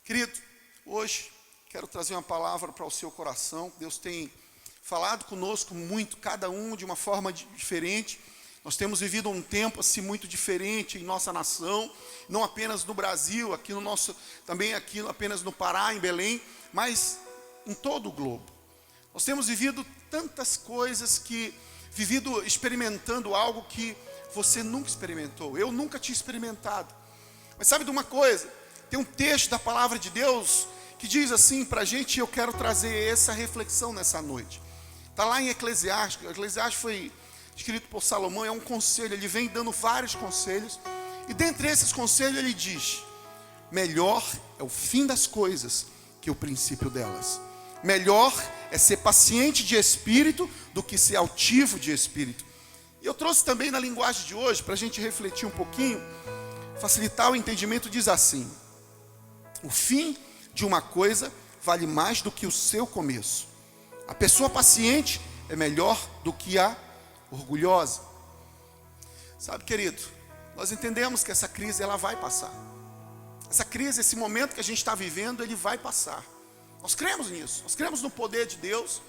Querido, hoje quero trazer uma palavra para o seu coração. Deus tem falado conosco muito, cada um de uma forma diferente. Nós temos vivido um tempo assim muito diferente em nossa nação, não apenas no Brasil, aqui no nosso, também aqui apenas no Pará, em Belém, mas em todo o globo. Nós temos vivido tantas coisas experimentando algo que você nunca experimentou. Eu nunca tinha experimentado. Mas sabe de uma coisa? Tem um texto da palavra de Deus que diz assim para a gente, e eu quero trazer essa reflexão nessa noite. Está lá em Eclesiastes. Eclesiastes foi escrito por Salomão, é um conselho, ele vem dando vários conselhos. E dentre esses conselhos ele diz: melhor é o fim das coisas que o princípio delas. Melhor é ser paciente de espírito do que ser altivo de espírito. E eu trouxe também na linguagem de hoje, para a gente refletir um pouquinho, facilitar o entendimento, diz assim: o fim de uma coisa vale mais do que o seu começo. A pessoa paciente é melhor do que a orgulhosa. Sabe, querido, nós entendemos que essa crise ela vai passar. Essa crise, esse momento que a gente está vivendo, ele vai passar. Nós cremos nisso, nós cremos no poder de Deus,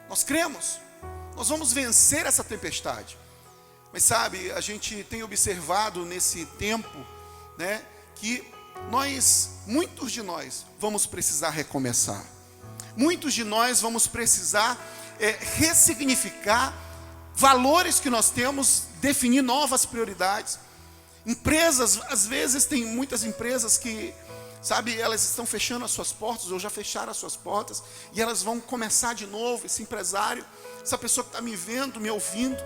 nós cremos, nós vamos vencer essa tempestade. Mas sabe, a gente tem observado nesse tempo, né, que muitos de nós vamos precisar recomeçar. Muitos de nós vamos precisar ressignificar valores que nós temos, definir novas prioridades. Empresas, às vezes tem muitas empresas que, sabe, elas estão fechando as suas portas, ou já fecharam as suas portas, e elas vão começar de novo. Esse empresário, essa pessoa que está me vendo, me ouvindo,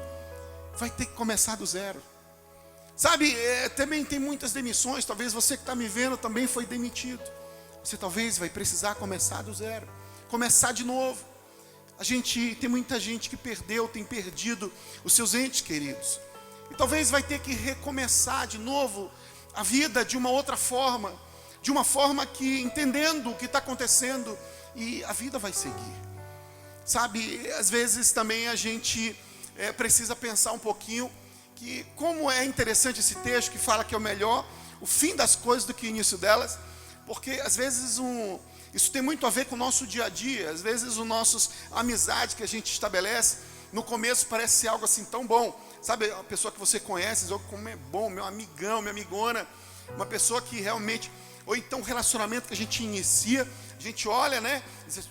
vai ter que começar do zero. Sabe, também tem muitas demissões. Talvez você que está me vendo também foi demitido. Você talvez vai precisar começar do zero, começar de novo. Tem muita gente que tem perdido os seus entes queridos. E talvez vai ter que recomeçar de novo a vida de uma outra forma, de uma forma que, entendendo o que está acontecendo, e a vida vai seguir. Sabe, às vezes também a gente precisa pensar um pouquinho que como é interessante esse texto que fala que é o melhor o fim das coisas do que o início delas, porque às vezes isso tem muito a ver com o nosso dia a dia. Às vezes a amizade que a gente estabelece, no começo parece ser algo assim tão bom, sabe, a pessoa que você conhece, como é bom, meu amigão, minha amigona, uma pessoa que realmente, ou então um relacionamento que a gente inicia, a gente olha, né, diz,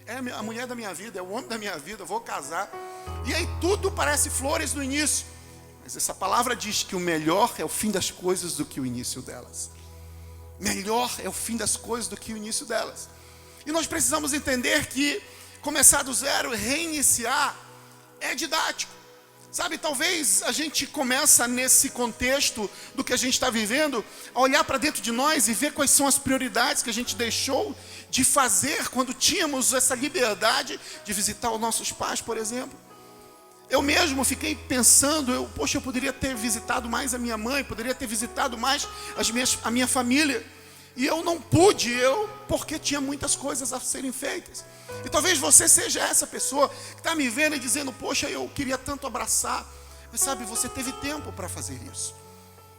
é a mulher da minha vida, é o homem da minha vida, eu vou casar, e aí tudo parece flores no início. Mas essa palavra diz que o melhor é o fim das coisas do que o início delas. Melhor é o fim das coisas do que o início delas. E nós precisamos entender que começar do zero, reiniciar, é didático. Sabe, talvez a gente começa nesse contexto do que a gente está vivendo, a olhar para dentro de nós e ver quais são as prioridades que a gente deixou de fazer quando tínhamos essa liberdade de visitar os nossos pais, por exemplo. Eu mesmo fiquei pensando, eu poderia ter visitado mais a minha mãe, poderia ter visitado mais a minha família. E eu não pude, porque tinha muitas coisas a serem feitas. E talvez você seja essa pessoa que está me vendo e dizendo, poxa, eu queria tanto abraçar. Mas sabe, você teve tempo para fazer isso.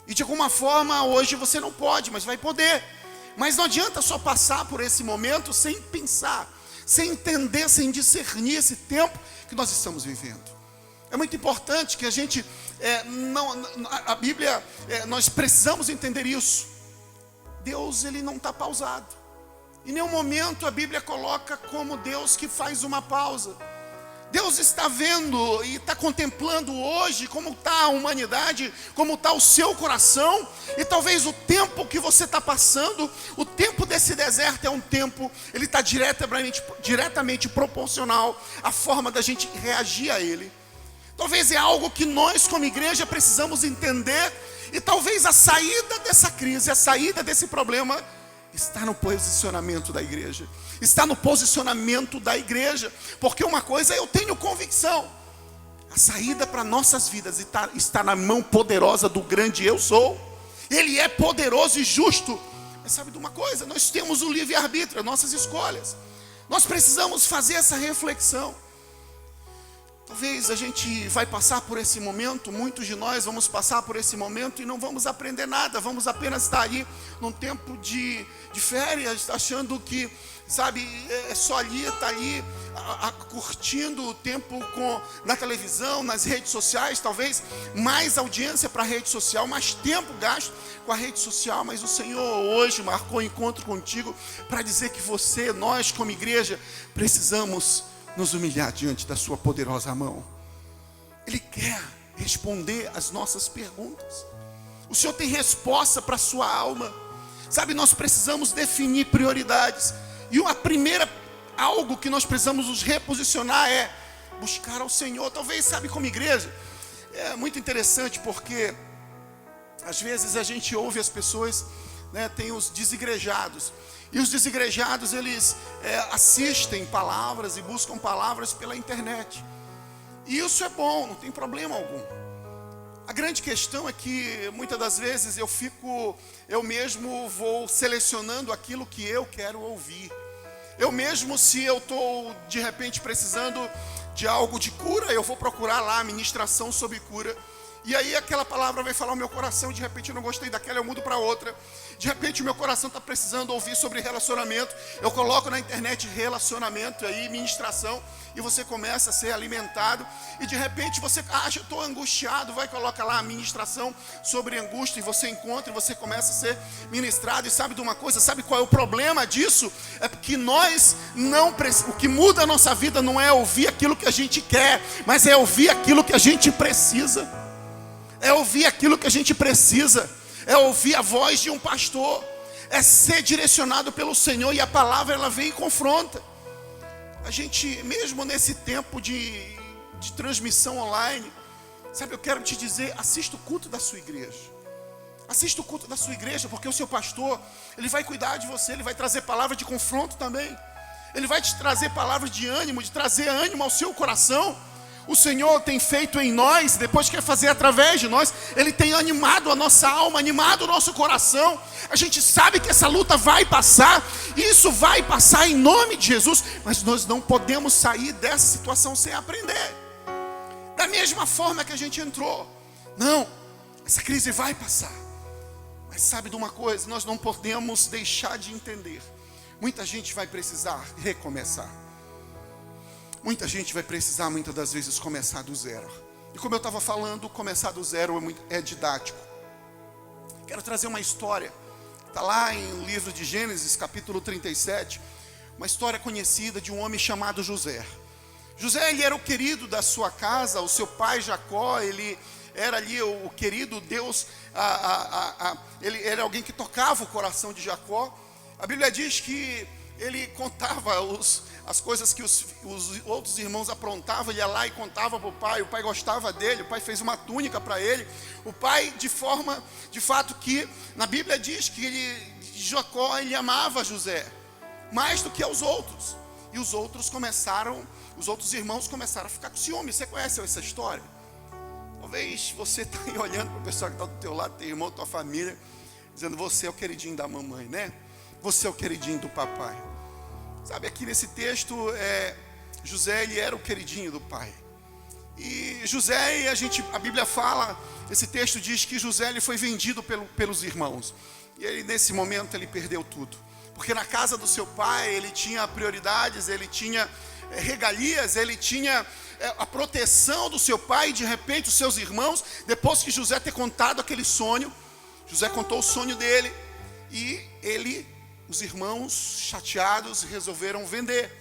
E de alguma forma, hoje você não pode, mas vai poder. Mas não adianta só passar por esse momento sem pensar, sem entender, sem discernir esse tempo que nós estamos vivendo. É muito importante que a gente, a Bíblia, nós precisamos entender isso. Deus, ele não está pausado. Em nenhum momento a Bíblia coloca como Deus que faz uma pausa. Deus está vendo e está contemplando hoje como está a humanidade, como está o seu coração. E talvez o tempo que você está passando, o tempo desse deserto é um tempo, ele está diretamente proporcional à forma da gente reagir a ele. Talvez é algo que nós como igreja precisamos entender. E talvez a saída dessa crise, a saída desse problema está no posicionamento da igreja. Está no posicionamento da igreja. Porque uma coisa eu tenho convicção: a saída para nossas vidas está na mão poderosa do grande eu sou. Ele é poderoso e justo. Mas sabe de uma coisa? Nós temos o livre-arbítrio, nossas escolhas. Nós precisamos fazer essa reflexão. Talvez a gente vai passar por esse momento, muitos de nós vamos passar por esse momento e não vamos aprender nada, vamos apenas estar aí num tempo de férias, achando que, sabe, é só ali, está ali, curtindo o tempo na televisão, nas redes sociais, talvez mais audiência para a rede social, mais tempo gasto com a rede social, mas o Senhor hoje marcou um encontro contigo para dizer que nós como igreja, precisamos nos humilhar diante da sua poderosa mão. Ele quer responder as nossas perguntas. O Senhor tem resposta para a sua alma. Sabe, nós precisamos definir prioridades. E a primeira, algo que nós precisamos nos reposicionar é buscar ao Senhor. Talvez, sabe, como igreja, é muito interessante porque às vezes a gente ouve as pessoas, né, tem os desigrejados. E os desigrejados, eles assistem palavras e buscam palavras pela internet. E isso é bom, não tem problema algum. A grande questão é que muitas das vezes eu mesmo vou selecionando aquilo que eu quero ouvir. Eu mesmo, se eu estou de repente precisando de algo de cura, eu vou procurar lá a ministração sobre cura. E aí aquela palavra vai falar ao meu coração, de repente eu não gostei daquela, eu mudo para outra. De repente o meu coração está precisando ouvir sobre relacionamento, eu coloco na internet relacionamento, aí ministração, e você começa a ser alimentado. E de repente você acha, eu estou angustiado, vai coloca lá a ministração sobre angústia, e você encontra, e você começa a ser ministrado. E sabe de uma coisa, sabe qual é o problema disso? É porque o que muda a nossa vida não é ouvir aquilo que a gente quer, mas é ouvir aquilo que a gente precisa. É ouvir aquilo que a gente precisa. É ouvir a voz de um pastor. É ser direcionado pelo Senhor. E a palavra, ela vem e confronta. A gente, mesmo nesse tempo de transmissão online, sabe, eu quero te dizer, assista o culto da sua igreja. Assista o culto da sua igreja, porque o seu pastor, ele vai cuidar de você. Ele vai trazer palavra de confronto também. Ele vai te trazer palavras de ânimo, de trazer ânimo ao seu coração. O Senhor tem feito em nós, depois quer fazer através de nós. Ele tem animado a nossa alma, animado o nosso coração. A gente sabe que essa luta vai passar. Isso vai passar em nome de Jesus. Mas nós não podemos sair dessa situação sem aprender. Da mesma forma que a gente entrou. Não, essa crise vai passar. Mas sabe de uma coisa? Nós não podemos deixar de entender. Muita gente vai precisar recomeçar. Muita gente vai precisar, muitas das vezes, começar do zero. E como eu estava falando, começar do zero é didático. Quero trazer uma história. Está lá em livro de Gênesis, capítulo 37. Uma história conhecida de um homem chamado José. José, ele era o querido da sua casa. O seu pai Jacó, ele era ali o querido Deus. Ele era alguém que tocava o coração de Jacó. A Bíblia diz que ele contava as coisas que os outros irmãos aprontavam. Ele ia lá e contava para o pai gostava dele, o pai fez uma túnica para ele. O pai, de fato que, na Bíblia diz que Jacó, ele amava José, mais do que aos outros. E os outros irmãos começaram a ficar com ciúme. Você conhece essa história? Talvez você está aí olhando para o pessoal que está do teu lado, teu irmão, tua família, dizendo, você é o queridinho da mamãe, né? Você é o queridinho do papai. Sabe, aqui nesse texto, José, ele era o queridinho do pai. E José, a Bíblia fala, esse texto diz que José, ele foi vendido pelos irmãos. E ele, nesse momento, ele perdeu tudo. Porque na casa do seu pai, ele tinha prioridades, ele tinha regalias, ele tinha a proteção do seu pai. E de repente, os seus irmãos, depois que José ter contado aquele sonho, José contou o sonho dele. E os irmãos chateados resolveram vender.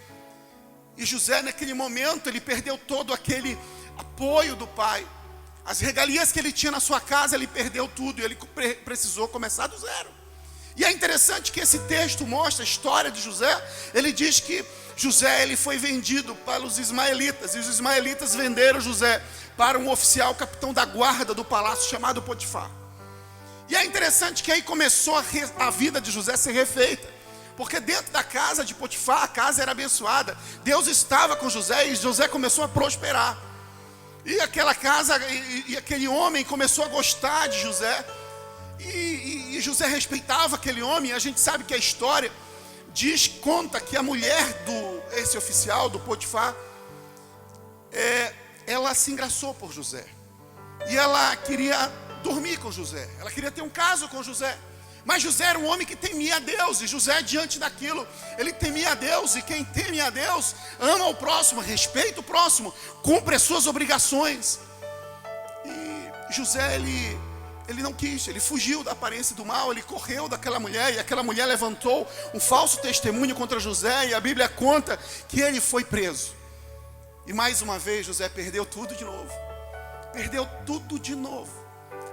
E José, naquele momento, ele perdeu todo aquele apoio do pai. As regalias que ele tinha na sua casa, ele perdeu tudo. E ele precisou começar do zero. E é interessante que esse texto mostra a história de José. Ele diz que José, ele foi vendido para os ismaelitas. E os ismaelitas venderam José para um oficial, capitão da guarda do palácio, chamado Potifar. E é interessante que aí começou a vida de José a ser refeita. Porque dentro da casa de Potifar, a casa era abençoada. Deus estava com José e José começou a prosperar. E aquela casa, e aquele homem começou a gostar de José. E José respeitava aquele homem. E a gente sabe que a história conta que a mulher esse oficial, do Potifar, ela se engraçou por José. E ela queria dormir com José. Ela queria ter um caso com José. Mas José era um homem que temia a Deus. E José, diante daquilo, ele temia a Deus. E quem teme a Deus, ama o próximo, respeita o próximo, cumpre as suas obrigações. E José, ele não quis, ele fugiu da aparência do mal. Ele correu daquela mulher. E aquela mulher levantou um falso testemunho contra José. E a Bíblia conta que ele foi preso. E mais uma vez José perdeu tudo de novo. Perdeu tudo de novo.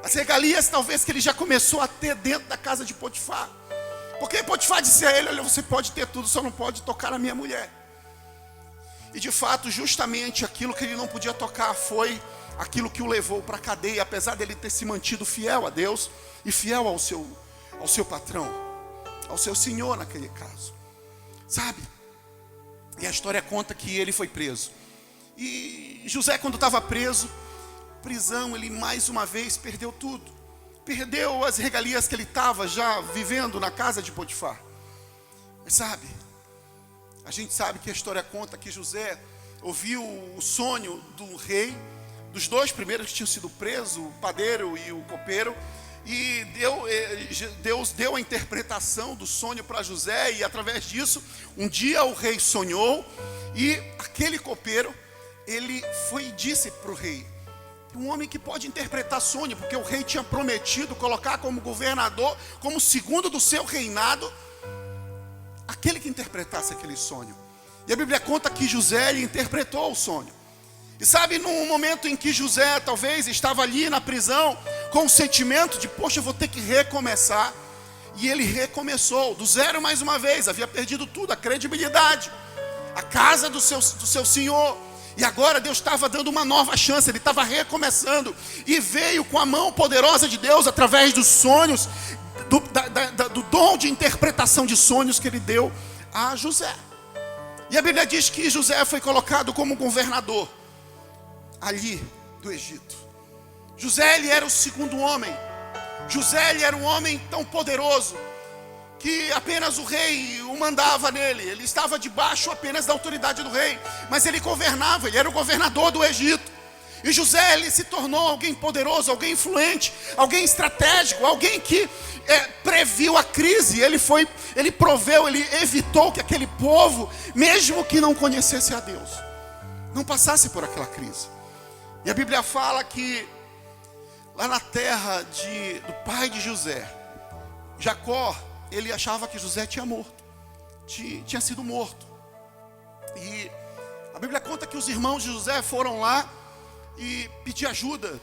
As regalias talvez que ele já começou a ter dentro da casa de Potifar. Porque Potifar disse a ele: olha, você pode ter tudo, só não pode tocar na minha mulher. E de fato, justamente aquilo que ele não podia tocar foi aquilo que o levou para a cadeia. Apesar dele ter se mantido fiel a Deus e fiel ao seu patrão, ao seu senhor naquele caso. Sabe? E a história conta que ele foi preso. E José, quando estava preso, prisão, ele mais uma vez perdeu tudo. Perdeu as regalias que ele estava já vivendo na casa de Potifar. Mas sabe, a gente sabe que a história conta que José ouviu o sonho do rei, dos dois primeiros que tinham sido presos, o padeiro e o copeiro. E Deus deu a interpretação do sonho para José. E através disso, um dia o rei sonhou. E aquele copeiro, ele foi e disse para o rei: um homem que pode interpretar sonho, porque o rei tinha prometido colocar como governador, como segundo do seu reinado, aquele que interpretasse aquele sonho. E a Bíblia conta que José, ele interpretou o sonho. E sabe, num momento em que José talvez estava ali na prisão, com o sentimento de: poxa, eu vou ter que recomeçar. E ele recomeçou, do zero mais uma vez. Havia perdido tudo, a credibilidade, a casa do seu senhor. E agora Deus estava dando uma nova chance, ele estava recomeçando. E veio com a mão poderosa de Deus, através dos sonhos, do dom de interpretação de sonhos que ele deu a José. E a Bíblia diz que José foi colocado como governador ali do Egito. José, ele era o segundo homem. José, ele era um homem tão poderoso que apenas o rei o mandava nele. Ele estava debaixo apenas da autoridade do rei, mas ele governava, ele era o governador do Egito. E José, ele se tornou alguém poderoso, alguém influente, alguém estratégico, alguém que previu a crise. Ele proveu, ele evitou que aquele povo, mesmo que não conhecesse a Deus, não passasse por aquela crise. E a Bíblia fala que lá na terra do pai de José, Jacó, ele achava que José tinha sido morto. E a Bíblia conta que os irmãos de José foram lá e pedir ajuda.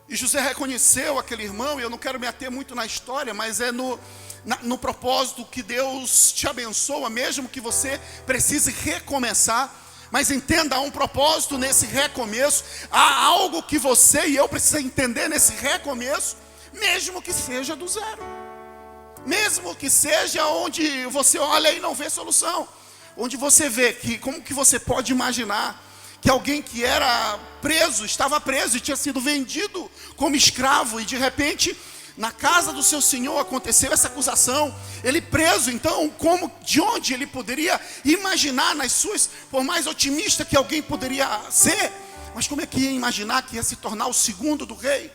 E José reconheceu aquele irmão. E eu não quero me ater muito na história, mas é no propósito que Deus te abençoa, mesmo que você precise recomeçar. Mas entenda, há um propósito nesse recomeço. Há algo que você e eu precisamos entender nesse recomeço, mesmo que seja do zero. Mesmo que seja onde você olha e não vê solução. Onde você vê que, como que você pode imaginar que alguém que era preso, estava preso e tinha sido vendido como escravo, e de repente, na casa do seu senhor aconteceu essa acusação, ele preso. Então, de onde ele poderia imaginar nas suas, por mais otimista que alguém poderia ser, mas como é que ia imaginar que ia se tornar o segundo do rei?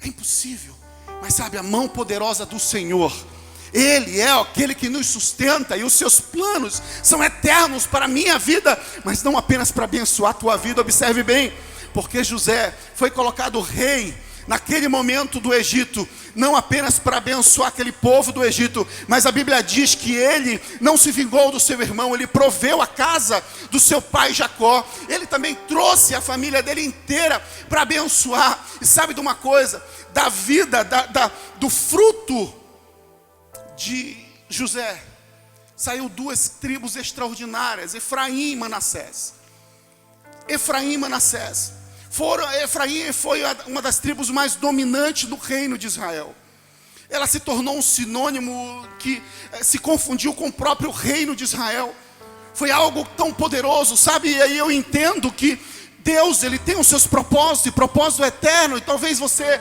É impossível. Mas sabe, a mão poderosa do Senhor, Ele é aquele que nos sustenta, e os seus planos são eternos para a minha vida, mas não apenas para abençoar a tua vida. Observe bem, porque José foi colocado rei naquele momento do Egito, não apenas para abençoar aquele povo do Egito, mas a Bíblia diz que ele não se vingou do seu irmão, ele proveu a casa do seu pai Jacó, ele também trouxe a família dele inteira para abençoar. E sabe de uma coisa? Da vida, do fruto de José, saiu duas tribos extraordinárias, Efraim e Manassés. Efraim e Manassés. Efraim foi uma das tribos mais dominantes do reino de Israel. Ela se tornou um sinônimo que se confundiu com o próprio reino de Israel. Foi algo tão poderoso, sabe? E aí eu entendo que Deus, Ele tem os seus propósitos, e propósito eterno. E talvez você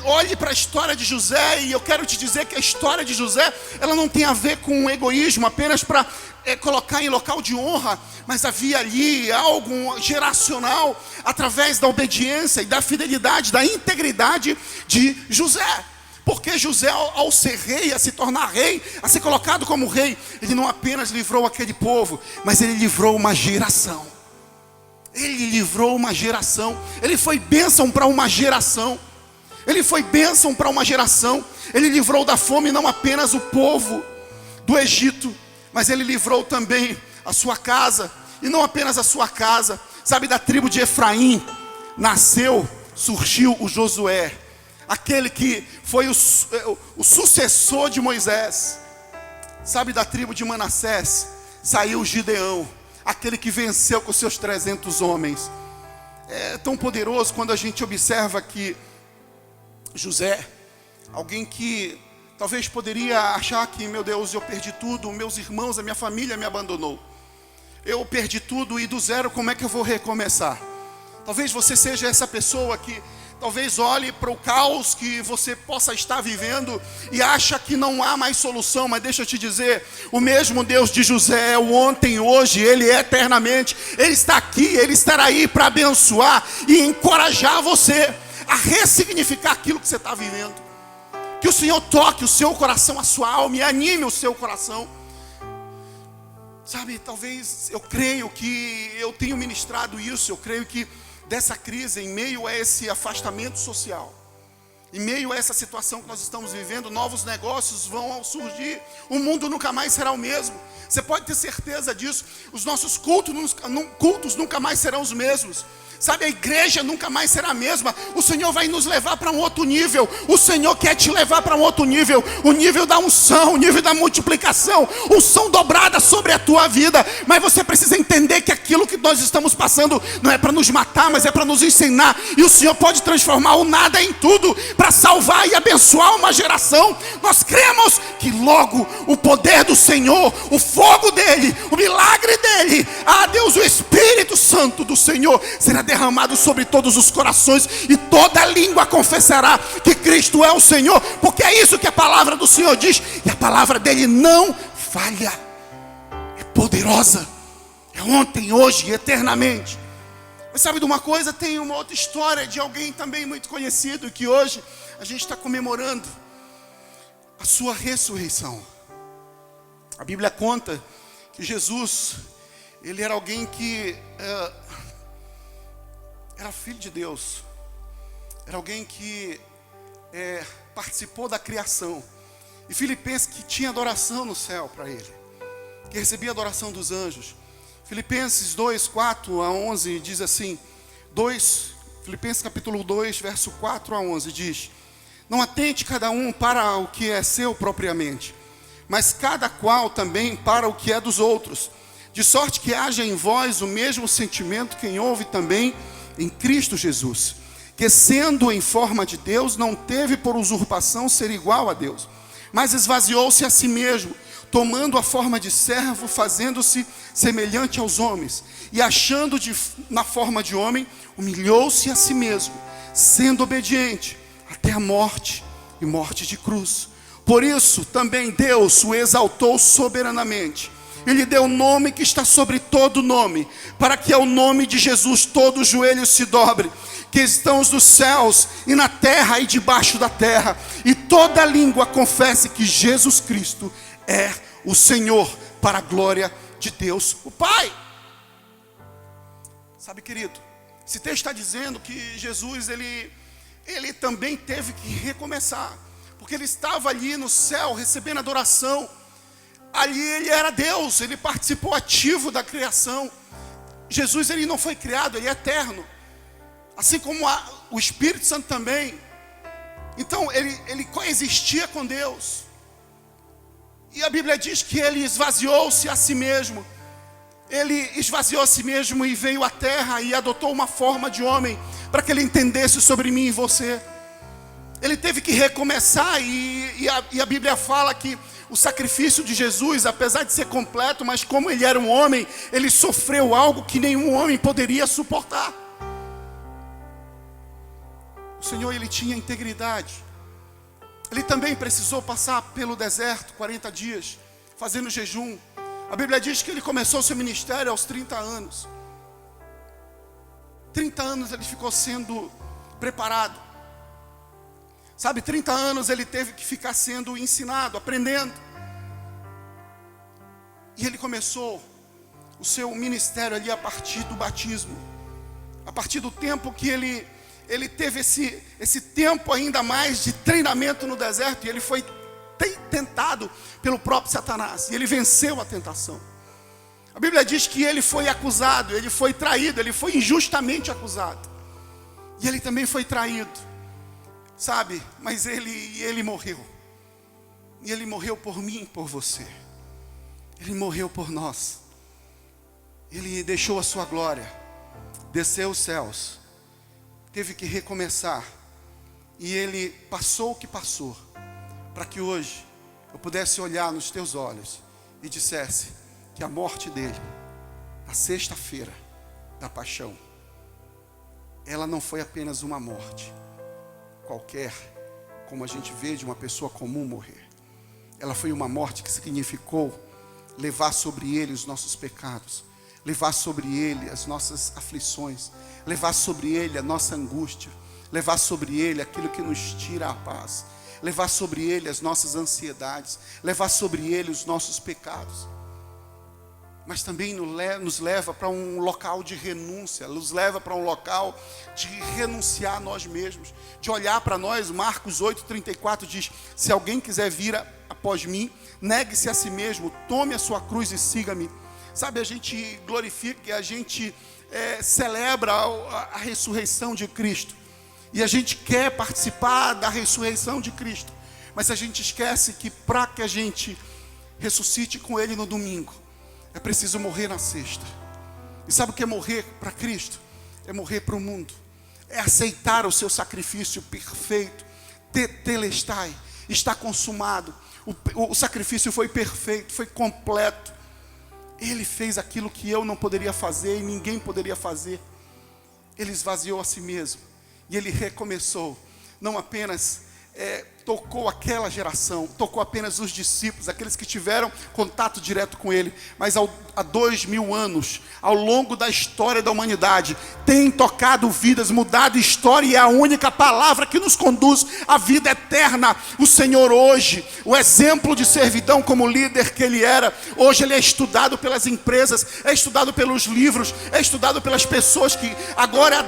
olhe para a história de José, e eu quero te dizer que a história de José, ela não tem a ver com o egoísmo, apenas para colocar em local de honra, mas havia ali algo geracional, através da obediência e da fidelidade, da integridade de José. Porque José, ao ser rei, a se tornar rei, a ser colocado como rei, ele não apenas livrou aquele povo, mas ele livrou uma geração. Ele livrou uma geração. Ele foi bênção para uma geração. Ele foi bênção para uma geração. Ele livrou da fome não apenas o povo do Egito, mas ele livrou também a sua casa. E não apenas a sua casa. Sabe, da tribo de Efraim surgiu o Josué, aquele que foi o sucessor de Moisés. Sabe, da tribo de Manassés saiu Gideão, aquele que venceu com seus 300 homens. É tão poderoso quando a gente observa que José, alguém que talvez poderia achar que, meu Deus, eu perdi tudo, meus irmãos, a minha família me abandonou. Eu perdi tudo, e do zero como é que eu vou recomeçar? Talvez você seja essa pessoa que talvez olhe para o caos que você possa estar vivendo e acha que não há mais solução. Mas deixa eu te dizer, o mesmo Deus de José é o ontem, hoje, Ele é eternamente. Ele está aqui, Ele estará aí para abençoar e encorajar você a ressignificar aquilo que você está vivendo. Que o Senhor toque o seu coração, a sua alma, e anime o seu coração. Sabe, talvez, eu creio que eu tenho ministrado isso, eu creio que dessa crise, em meio a esse afastamento social, em meio a essa situação que nós estamos vivendo, novos negócios vão surgir. O mundo nunca mais será o mesmo. Você pode ter certeza disso. Os nossos cultos nunca mais serão os mesmos. Sabe, a igreja nunca mais será a mesma. O Senhor vai nos levar para um outro nível. O Senhor quer te levar para um outro nível. O nível da unção, o nível da multiplicação, unção dobrada sobre a tua vida. Mas você precisa entender que aquilo que nós estamos passando não é para nos matar, mas é para nos ensinar. E o Senhor pode transformar o nada em tudo, para salvar e abençoar uma geração. Nós cremos que logo o poder do Senhor, o fogo dele, o milagre dele, Deus, o Espírito Santo do Senhor será derramado sobre todos os corações, e toda língua confessará que Cristo é o Senhor, porque é isso que a palavra do Senhor diz, e a palavra dele não falha, é poderosa, é ontem, hoje e eternamente. Mas sabe de uma coisa? Tem uma outra história de alguém também muito conhecido, que hoje a gente está comemorando a sua ressurreição. A Bíblia conta que Jesus, ele era alguém que era filho de Deus, era alguém que participou da criação. E Filipenses, que tinha adoração no céu para ele, que recebia adoração dos anjos. Filipenses 2, 4 a 11 diz assim, Filipenses capítulo 2, verso 4 a 11 diz: não atente cada um para o que é seu propriamente, mas cada qual também para o que é dos outros, de sorte que haja em vós o mesmo sentimento que houve também em Cristo Jesus, que sendo em forma de Deus, não teve por usurpação ser igual a Deus, mas esvaziou-se a si mesmo, tomando a forma de servo, fazendo-se semelhante aos homens, e achando na forma de homem, humilhou-se a si mesmo, sendo obediente até a morte, e morte de cruz. Por isso também Deus o exaltou soberanamente, e lhe deu o nome que está sobre todo nome, para que ao nome de Jesus todo joelho se dobre, que estão nos céus e na terra e debaixo da terra, e toda língua confesse que Jesus Cristo é o Senhor, para a glória de Deus o Pai. Sabe, querido, esse texto está dizendo que Jesus, ele também teve que recomeçar, porque ele estava ali no céu recebendo adoração. Ali ele era Deus, ele participou ativo da criação. Jesus, ele não foi criado, ele é eterno, assim como o Espírito Santo também. Então ele coexistia com Deus. E a Bíblia diz que ele esvaziou-se a si mesmo. Ele esvaziou a si mesmo e veio à terra e adotou uma forma de homem, para que ele entendesse sobre mim e você. Ele teve que recomeçar, e a Bíblia fala que o sacrifício de Jesus, apesar de ser completo, mas como ele era um homem, ele sofreu algo que nenhum homem poderia suportar. O Senhor, ele tinha integridade. Ele também precisou passar pelo deserto 40 dias, fazendo jejum. A Bíblia diz que ele começou seu ministério aos 30 anos. 30 anos ele ficou sendo preparado. Sabe, 30 anos ele teve que ficar sendo ensinado, aprendendo. E ele começou o seu ministério ali a partir do batismo. A partir do tempo que ele teve esse tempo ainda mais de treinamento no deserto. E ele foi tentado pelo próprio Satanás. E ele venceu a tentação. A Bíblia diz que ele foi acusado, ele foi traído, ele foi injustamente acusado. E ele também foi traído. Sabe, mas ele morreu. E ele morreu por mim e por você. Ele morreu por nós. Ele deixou a sua glória, desceu os céus, teve que recomeçar. E ele passou o que passou, para que hoje eu pudesse olhar nos teus olhos e dissesse que a morte dele, na sexta-feira da paixão, ela não foi apenas uma morte qualquer, como a gente vê de uma pessoa comum morrer. Ela foi uma morte que significou levar sobre ele os nossos pecados, levar sobre ele as nossas aflições, levar sobre ele a nossa angústia, levar sobre ele aquilo que nos tira a paz, levar sobre ele as nossas ansiedades, levar sobre ele os nossos pecados. Mas também nos leva para um local de renúncia, nos leva para um local de renunciar a nós mesmos, de olhar para nós. Marcos 8,34 diz: se alguém quiser vir após mim, negue-se a si mesmo, tome a sua cruz e siga-me. Sabe, a gente glorifica, a gente celebra a ressurreição de Cristo, e a gente quer participar da ressurreição de Cristo, mas a gente esquece que para que a gente ressuscite com Ele no domingo, é preciso morrer na sexta. E sabe o que é morrer para Cristo? É morrer para o mundo. É aceitar o seu sacrifício perfeito. Tetelestai, está consumado. O sacrifício foi perfeito, foi completo. Ele fez aquilo que eu não poderia fazer e ninguém poderia fazer. Ele esvaziou a si mesmo. E ele recomeçou. Não apenas tocou aquela geração, tocou apenas os discípulos, aqueles que tiveram contato direto com ele, mas há 2000 anos, ao longo da história da humanidade, tem tocado vidas, mudado história, e é a única palavra que nos conduz à vida eterna. O Senhor hoje, o exemplo de servidão como líder que ele era, hoje ele é estudado pelas empresas, é estudado pelos livros, é estudado pelas pessoas que agora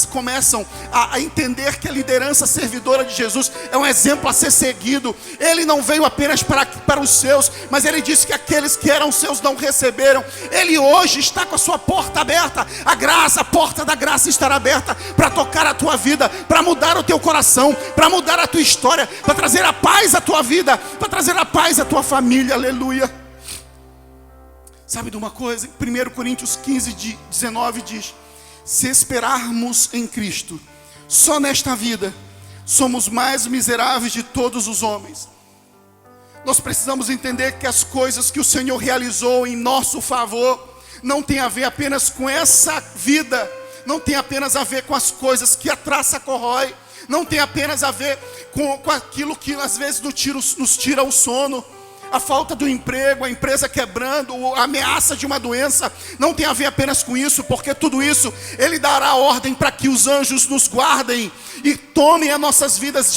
começam a entender que a liderança servidora de Jesus é um exemplo a ser seguido. Ele não veio apenas para os seus, mas ele disse que aqueles que eram seus não receberam. Ele hoje está com a sua porta aberta. A porta da graça estará aberta para tocar a tua vida, para mudar o teu coração, para mudar a tua história, para trazer a paz à tua vida, para trazer a paz à tua família. Aleluia. Sabe de uma coisa? 1 Coríntios 15:19 diz: se esperarmos em Cristo, só nesta vida, somos mais miseráveis de todos os homens. Nós precisamos entender que as coisas que o Senhor realizou em nosso favor não tem a ver apenas com essa vida, não tem apenas a ver com as coisas que a traça corrói, não tem apenas a ver com aquilo que às vezes nos tira o sono, a falta do emprego, a empresa quebrando, a ameaça de uma doença. Não tem a ver apenas com isso, porque tudo isso Ele dará ordem para que os anjos nos guardem e tomem as nossas vidas,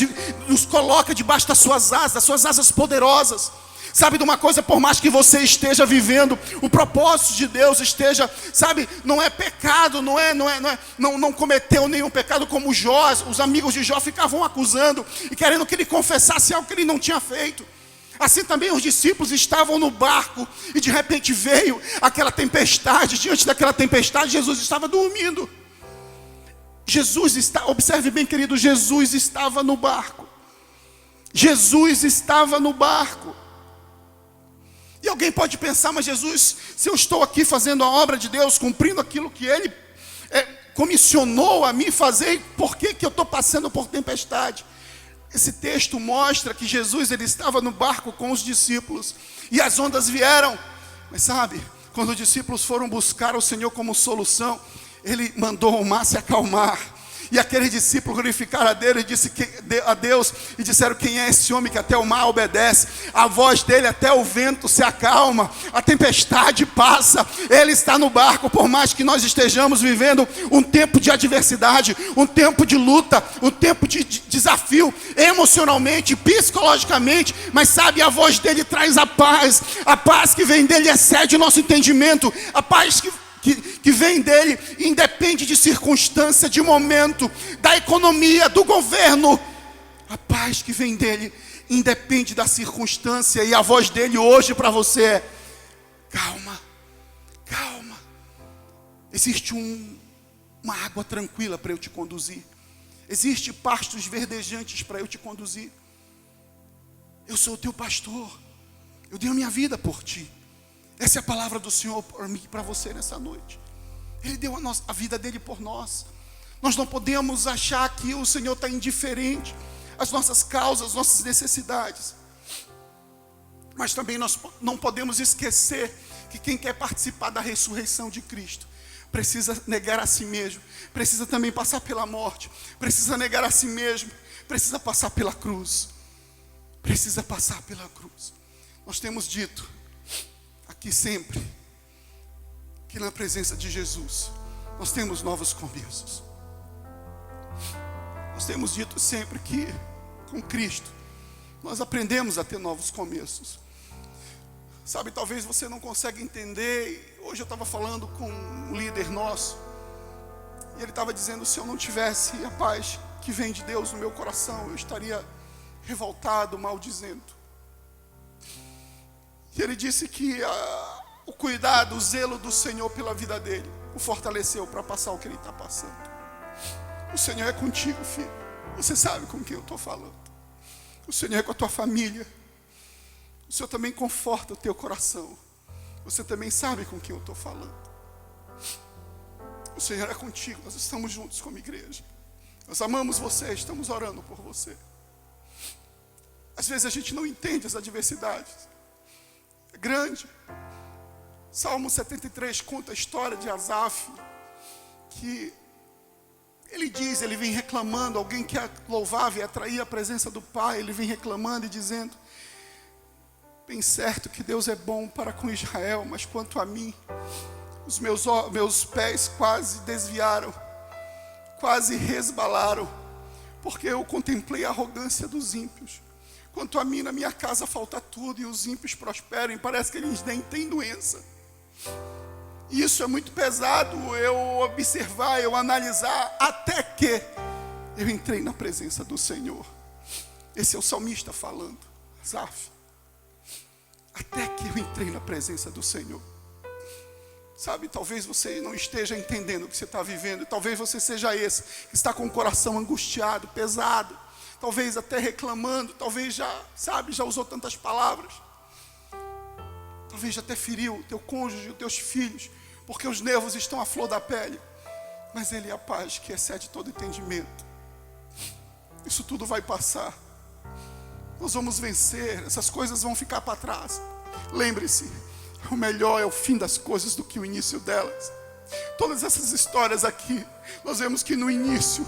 nos coloquem debaixo das suas asas poderosas. Sabe de uma coisa? Por mais que você esteja vivendo o propósito de Deus, esteja, sabe, não é pecado, não cometeu nenhum pecado, como Jó. Os amigos de Jó ficavam acusando e querendo que ele confessasse algo que ele não tinha feito. Assim também os discípulos estavam no barco e de repente veio aquela tempestade. Diante daquela tempestade, Jesus estava dormindo. Observe bem, querido, Jesus estava no barco. Jesus estava no barco. E alguém pode pensar: mas Jesus, se eu estou aqui fazendo a obra de Deus, cumprindo aquilo que Ele comissionou a mim fazer, por que eu estou passando por tempestade? esse texto mostra que Jesus ele estava no barco com os discípulos e as ondas vieram. Mas sabe, quando os discípulos foram buscar o Senhor como solução, ele mandou o mar se acalmar. E aqueles discípulos glorificaram a Deus e disseram: quem é esse homem que até o mar obedece? A voz dele até o vento se acalma, a tempestade passa. Ele está no barco, por mais que nós estejamos vivendo um tempo de adversidade, um tempo de luta, um tempo de desafio, emocionalmente, psicologicamente. Mas sabe, a voz dele traz a paz que vem dele excede o nosso entendimento, a paz que vem dele independe de circunstância, de momento, da economia, do governo. A paz que vem dele independe da circunstância. E a voz dele hoje para você é: calma, calma. Existe uma água tranquila para eu te conduzir. Existe pastos verdejantes para eu te conduzir. Eu sou o teu pastor. Eu dei a minha vida por ti. Essa é a palavra do Senhor para mim e para você nessa noite. Ele deu a vida dele por nós. Nós não podemos achar que o Senhor está indiferente às nossas causas, às nossas necessidades. Mas também nós não podemos esquecer que quem quer participar da ressurreição de Cristo precisa negar a si mesmo, precisa também passar pela morte, precisa negar a si mesmo, precisa passar pela cruz. Precisa passar pela cruz. Nós temos dito aqui sempre que na presença de Jesus nós temos novos começos. Nós temos dito sempre que com Cristo nós aprendemos a ter novos começos. Sabe, talvez você não consiga entender. Hoje eu estava falando com um líder nosso e ele estava dizendo: se eu não tivesse a paz que vem de Deus no meu coração, eu estaria revoltado, maldizendo. E ele disse que o cuidado, o zelo do Senhor pela vida dele o fortaleceu para passar o que ele está passando. O Senhor é contigo, filho. Você sabe com quem eu estou falando. O Senhor é com a tua família. O Senhor também conforta o teu coração. Você também sabe com quem eu estou falando. O Senhor é contigo. Nós estamos juntos como igreja. Nós amamos você, estamos orando por você. Às vezes a gente não entende as adversidades. É grande. Salmo 73 conta a história de Asaf, que ele vem reclamando, alguém que louvava e atraía a presença do Pai, ele vem reclamando e dizendo: bem certo que Deus é bom para com Israel, mas quanto a mim, os meus pés quase desviaram, quase resbalaram, porque eu contemplei a arrogância dos ímpios. Quanto a mim, na minha casa falta tudo e os ímpios prosperam, e parece que eles nem têm doença. Isso é muito pesado eu observar, eu analisar, até que eu entrei na presença do Senhor. Esse é o salmista falando, Asaf. Até que eu entrei na presença do Senhor. Sabe, talvez você não esteja entendendo o que você está vivendo. Talvez você seja esse que está com o coração angustiado, pesado. Talvez até reclamando. Talvez já usou tantas palavras. Talvez já até feriu o teu cônjuge, os teus filhos, porque os nervos estão à flor da pele. Mas Ele é a paz que excede todo entendimento. Isso tudo vai passar. Nós vamos vencer, essas coisas vão ficar para trás. Lembre-se, o melhor é o fim das coisas do que o início delas. Todas essas histórias aqui, nós vemos que no início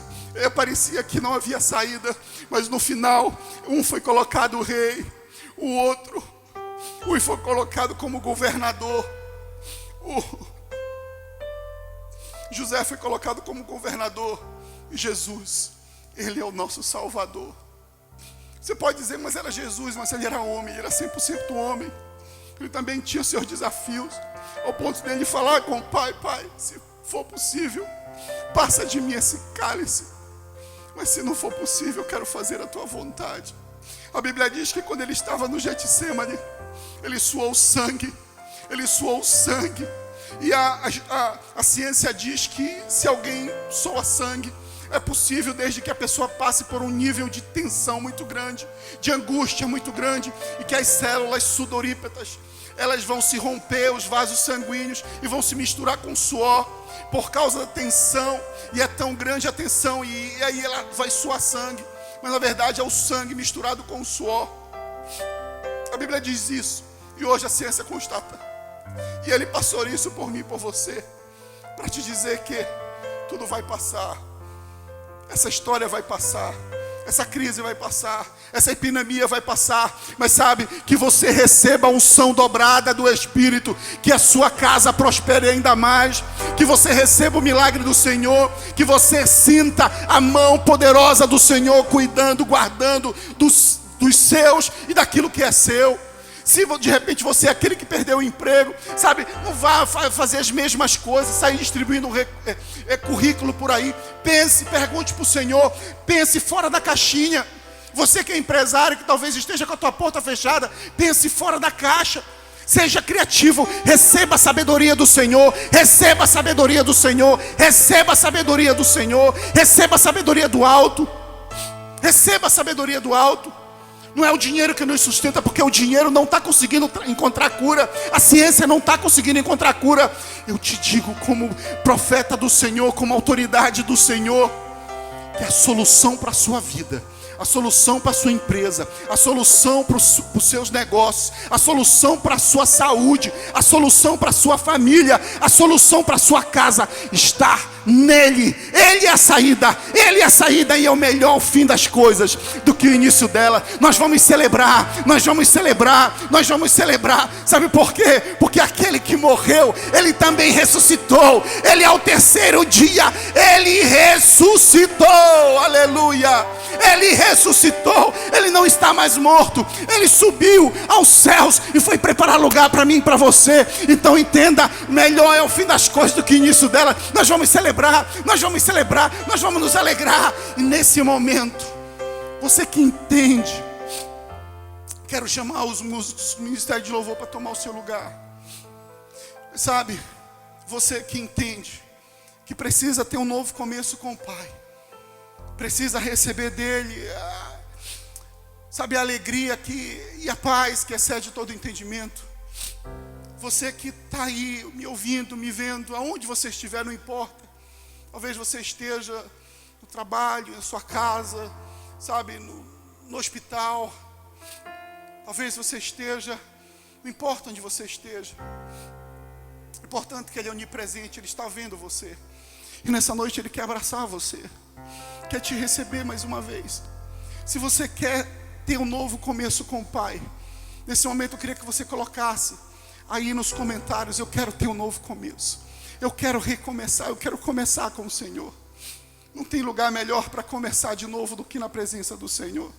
parecia que não havia saída, mas no final, um foi colocado rei, o outro foi colocado como governador. José foi colocado como governador. E Jesus, Ele é o nosso Salvador. Você pode dizer, mas era Jesus, mas Ele era homem, Ele era 100% homem. Ele também tinha seus desafios, ao ponto dele falar com o Pai: Pai, se for possível, passa de mim esse cálice, mas se não for possível, eu quero fazer a tua vontade. A Bíblia diz que quando ele estava no Getsemane, ele suou sangue. E a ciência diz que se alguém soa sangue, é possível desde que a pessoa passe por um nível de tensão muito grande, de angústia muito grande, e que as células sudorípatas, elas vão se romper, os vasos sanguíneos, e vão se misturar com suor, por causa da tensão, e é tão grande a tensão, e aí ela vai suar sangue. mas na verdade é o sangue misturado com o suor. A Bíblia diz isso, e hoje a ciência constata. E Ele passou isso por mim e por você, para te dizer que tudo vai passar. Essa história vai passar. Essa crise vai passar, essa epidemia vai passar, mas sabe, que você receba a unção dobrada do Espírito, que a sua casa prospere ainda mais, que você receba o milagre do Senhor, que você sinta a mão poderosa do Senhor cuidando, guardando dos seus e daquilo que é seu. Se de repente você é aquele que perdeu o emprego, sabe, não vá fazer as mesmas coisas, sair distribuindo currículo por aí. Pense, pergunte para o Senhor, pense fora da caixinha. Você que é empresário, que talvez esteja com a tua porta fechada, pense fora da caixa. Seja criativo, receba a sabedoria do Senhor, receba a sabedoria do Senhor, receba a sabedoria do Senhor, receba a sabedoria do alto, receba a sabedoria do alto. Não é o dinheiro que nos sustenta, porque o dinheiro não está conseguindo encontrar cura. A ciência não está conseguindo encontrar cura. Eu te digo, como profeta do Senhor, como autoridade do Senhor, que a solução para a sua vida, a solução para a sua empresa, a solução para os seus negócios, a solução para a sua saúde, a solução para a sua família, a solução para a sua casa está nele. Ele é a saída, Ele é a saída, e é o melhor fim das coisas do que o início dela. Nós vamos celebrar, nós vamos celebrar, nós vamos celebrar. Sabe por quê? Porque aquele que morreu, Ele também ressuscitou. Ele ao terceiro dia, Ele ressuscitou, aleluia. Ele ressuscitou, Ele não está mais morto, Ele subiu aos céus e foi preparar lugar para mim e para você. Então entenda, melhor é o fim das coisas do que o início dela. Nós vamos celebrar, nós vamos celebrar, nós vamos nos alegrar. E nesse momento, você que entende, quero chamar os músicos do Ministério de Louvor para tomar o seu lugar. Sabe, você que entende que precisa ter um novo começo com o Pai, precisa receber dele, sabe, a alegria e a paz que excede todo entendimento. Você que está aí me ouvindo, me vendo, aonde você estiver, não importa. Talvez você esteja no trabalho, na sua casa, sabe, no hospital. Talvez você esteja, não importa onde você esteja. É importante que Ele é onipresente, Ele está vendo você. E nessa noite Ele quer abraçar você, quer te receber mais uma vez. Se você quer ter um novo começo com o Pai, nesse momento eu queria que você colocasse aí nos comentários: eu quero ter um novo começo, eu quero recomeçar, eu quero começar com o Senhor. Não tem lugar melhor para começar de novo do que na presença do Senhor.